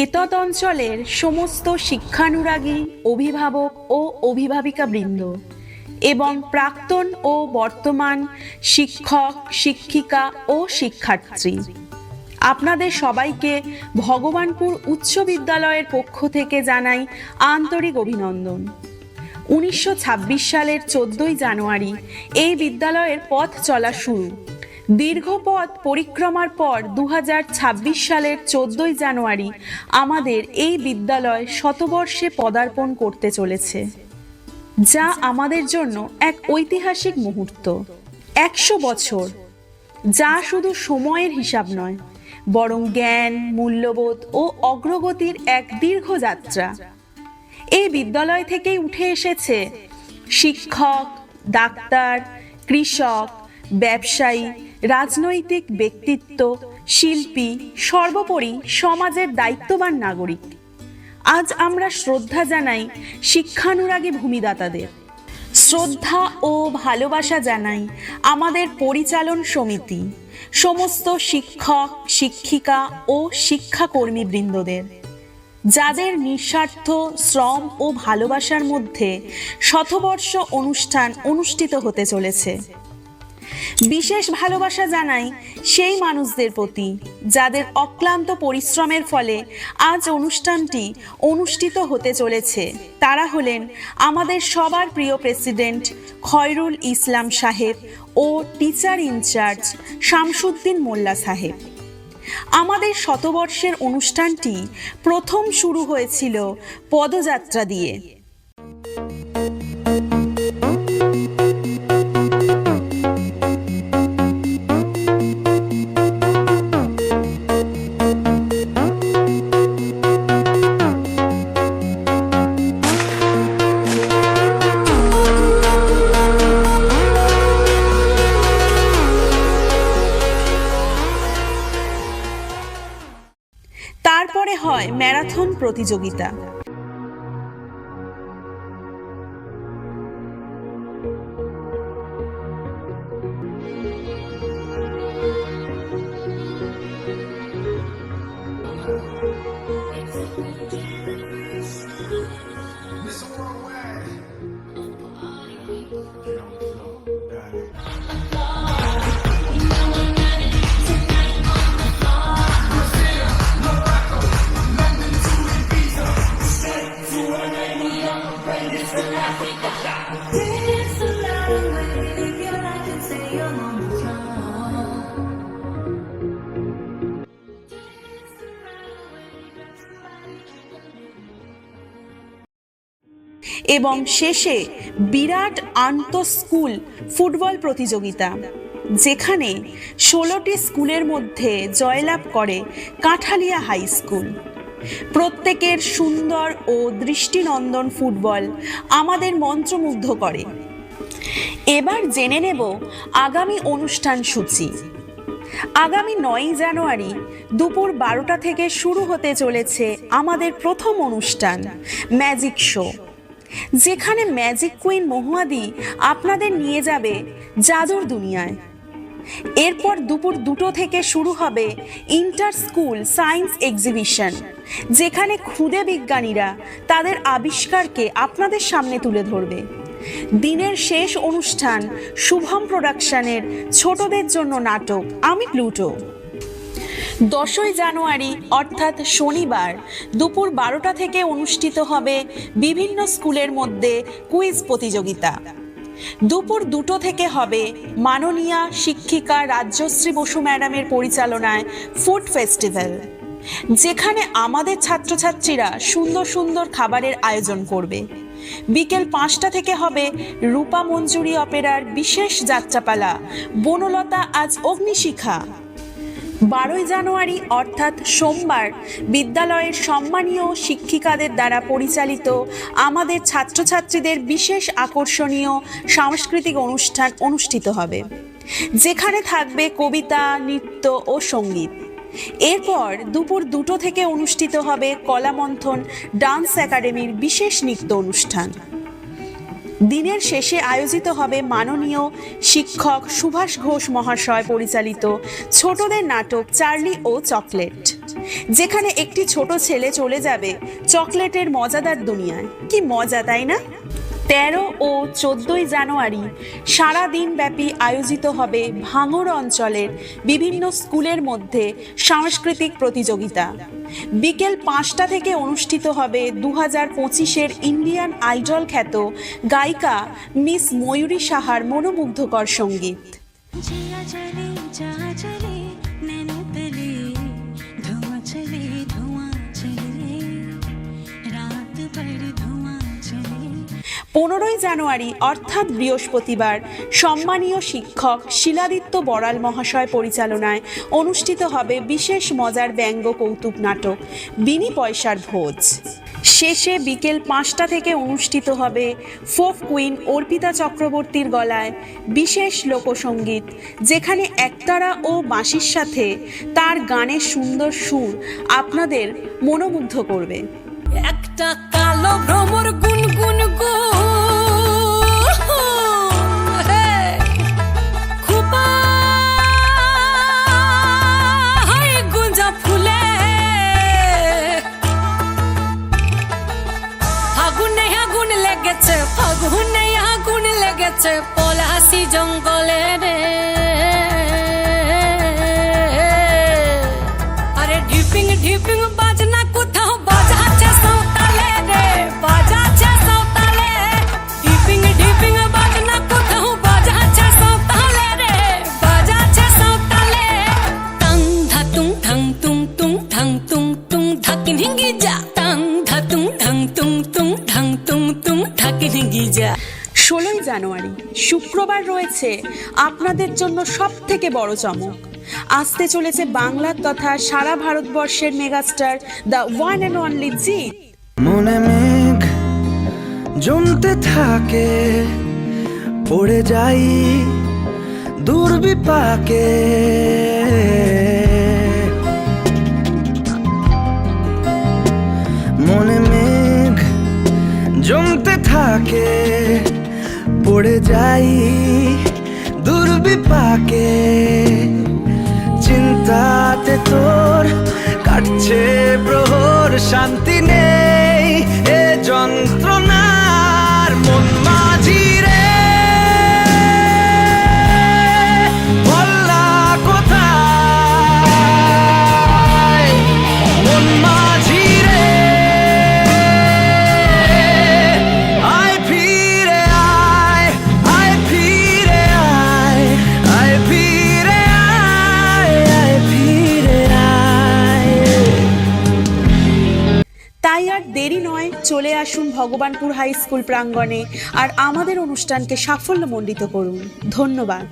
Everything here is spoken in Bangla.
এতদ অঞ্চলের সমস্ত শিক্ষানুরাগী অভিভাবক ও অভিভাবিকা বৃন্দ এবং প্রাক্তন ও বর্তমান শিক্ষক শিক্ষিকা ও শিক্ষার্থী, আপনাদের সবাইকে ভগবানপুর উচ্চ বিদ্যালয়ের পক্ষ থেকে জানাই আন্তরিক অভিনন্দন। 1926 সালের 14ই জানুয়ারি এই বিদ্যালয়ের পথ চলা শুরু। দীর্ঘ পথ পরিক্রমার পর 2026 সালের 14ই জানুয়ারি আমাদের এই বিদ্যালয় শতবর্ষে পদার্পণ করতে চলেছে, যা আমাদের জন্য এক ঐতিহাসিক মুহূর্ত। 100 বছর, যা শুধু সময়ের হিসাব নয়, বরং জ্ঞান, মূল্যবোধ ও অগ্রগতির এক দীর্ঘ যাত্রা। এই বিদ্যালয় থেকেই উঠে এসেছে শিক্ষক, ডাক্তার, কৃষক, ব্যবসায়ী, রাজনৈতিক ব্যক্তিত্ব, শিল্পী, সর্বোপরি সমাজের দায়িত্ববান নাগরিক। আজ আমরা শ্রদ্ধা জানাই শিক্ষানুরাগী ভূমিদাতাদের, শ্রদ্ধা ও ভালোবাসা জানাই আমাদের পরিচালন সমিতি, সমস্ত শিক্ষক, শিক্ষিকা ও শিক্ষাকর্মী বৃন্দদের, যাদের নিঃস্বার্থ শ্রম ও ভালোবাসার মধ্যে শতবর্ষ অনুষ্ঠান অনুষ্ঠিত হতে চলেছে। বিশেষ ভালোবাসা জানাই সেই মানুষদের প্রতি যাদের অক্লান্ত পরিশ্রমের ফলে আজ অনুষ্ঠানটি অনুষ্ঠিত হতে চলেছে। তারা হলেন আমাদের সবার প্রিয় প্রেসিডেন্ট খয়রুল ইসলাম সাহেব ও টিচার ইনচার্জ শামসুদ্দিন মোল্লা সাহেব। আমাদের শতবর্ষের অনুষ্ঠানটি প্রথম শুরু হয়েছিল পদযাত্রা দিয়ে। তারপরে হয় ম্যারাথন প্রতিযোগিতা। এবং শেষে বিরাট আন্তঃস্কুল ফুটবল প্রতিযোগিতা, যেখানে 16টি স্কুলের মধ্যে জয়লাভ করে কাঠালিয়া হাই স্কুল। প্রত্যেকের সুন্দর ও দৃষ্টিনন্দন ফুটবল আমাদের মন্ত্রমুগ্ধ করে। এবার জেনে নেব আগামী অনুষ্ঠান সূচি। আগামী 9ই জানুয়ারি দুপুর 12টা থেকে শুরু হতে চলেছে আমাদের প্রথম অনুষ্ঠান ম্যাজিক শো, যেখানে ম্যাজিক কুইন মহুয়াদি আপনাদের নিয়ে যাবে জাদুর দুনিয়ায়। এরপর দুপুর 2টো থেকে শুরু হবে ইন্টার স্কুল সায়েন্স এক্সিবিশন, যেখানে ক্ষুদে বিজ্ঞানীরা তাদের আবিষ্কারকে আপনাদের সামনে তুলে ধরবে। দিনের শেষ অনুষ্ঠান শুভম প্রোডাকশনের ছোটদের জন্য নাটক আমি প্লুটো। 10ই জানুয়ারি অর্থাৎ শনিবার দুপুর 12টা থেকে অনুষ্ঠিত হবে বিভিন্ন স্কুলের মধ্যে কুইজ প্রতিযোগিতা। দুপুর 2টো থেকে হবে মাননীয়া শিক্ষিকা রাজ্যশ্রী বসু ম্যাডামের পরিচালনায় ফুড ফেস্টিভ্যাল, যেখানে আমাদের ছাত্রছাত্রীরা সুন্দর সুন্দর খাবারের আয়োজন করবে। বিকেল 5টা থেকে হবে রূপা মঞ্জুরি অপেরার বিশেষ যাত্রাপালা বনলতা আজ অগ্নিশিখা। 12ই জানুয়ারি অর্থাৎ সোমবার বিদ্যালয়ের সম্মানীয় শিক্ষিকাদের দ্বারা পরিচালিত আমাদের ছাত্রছাত্রীদের বিশেষ আকর্ষণীয় সাংস্কৃতিক অনুষ্ঠান অনুষ্ঠিত হবে, যেখানে থাকবে কবিতা, নৃত্য ও সঙ্গীত। এরপর দুপুর 2টো থেকে অনুষ্ঠিত হবে কলামন্থন ডান্স একাডেমির বিশেষ নৃত্য অনুষ্ঠান। দিনের শেষে আয়োজিত হবে মাননীয় শিক্ষক সুভাষ ঘোষ মহাশয় পরিচালিত ছোটদের নাটক চার্লি ও চকলেট। যেখানে একটি ছোট ছেলে চলে যাবে চকলেটের মজাদার দুনিয়ায়। কি মজা, তাই না? 13 ও 14 জানুয়ারি সারা দিন ব্যাপী আয়োজিত হবে ভাঙড় অঞ্চলের বিভিন্ন স্কুলের মধ্যে সাংস্কৃতিক প্রতিযোগিতা। বিকেল 5টা থেকে অনুষ্ঠিত হবে 2025-এর ইন্ডিয়ান আইডল খ্যাত গায়িকা মিস ময়ূরী সাহার মনোমুগ্ধকর সঙ্গীত। পনেরোই জানুয়ারি অর্থাৎ বৃহস্পতিবার সম্মানীয় শিক্ষক শিলাদিত্য বড়াল মহাশয় পরিচালনায় অনুষ্ঠিত হবে বিশেষ মজার ব্যঙ্গ কৌতুক নাটক বিনি পয়সার ভোজ। শেষে বিকেল 5টা থেকে অনুষ্ঠিত হবে ফোক কুইন অর্পিতা চক্রবর্তীর গলায় বিশেষ লোকসঙ্গীত, যেখানে একতারা ও বাঁশির সাথে তার গানের সুন্দর সুর আপনাদের মনোমুগ্ধ করবে। একটা কালো ভ্রমর গুনগুন গো খুপা হাই গুঞ্জা ফুলে ফাগুনে আগুন লেগেছে পলাশি জঙ্গলে রে। আরে ঢিপিং ঢিপিং বাজনা কোথাও বাজাচ্ছে সাঁওতালে রে, বাজাচ্ছে সাঁওতালে। ঢিপিং ঢিপিং বাজনা কোথাও বাজাচ্ছে সাঁওতালে রে, বাজাচ্ছে সাঁওতালে। টাং ধাতুং ঠাং তুং তুং ঠাং তুং তুং ধাকিন হিঙ্গি যা, টাং ধাতুং ঠাং তুং তুং ঠাং তুং তুং ধাকিন হিঙ্গি যা। 16ই জানুয়ারি শুক্রবার রয়েছে আপনাদের জন্য সব থেকে বড় চমক। আসতে চলেছে বাংলার তথা সারা ভারতবর্ষের megastar the one and only Jeet. মনে মেঘ জমতে থাকে, পড়ে যাই দুর্বিপাকে। মনে মেঘ জমতে থাকে, পড়ে যাই দুর্বিপাকে। চিন্তাতে তোর কাটছে প্রহর, শান্তি নেই এ যন্ত্রণার মন মাঝি রে। বল্লা কোথায় মন মাঝি রে, আয় ফিরে আয়, আয় ফিরে আয়, আয় ফিরে আয়, আয় ফিরে আয়। তাই আর দেরি নয়, চলে আসুন ভগবানপুর হাই স্কুল প্রাঙ্গণে আর আমাদের অনুষ্ঠানকে সাফল্যমণ্ডিত করুন। ধন্যবাদ।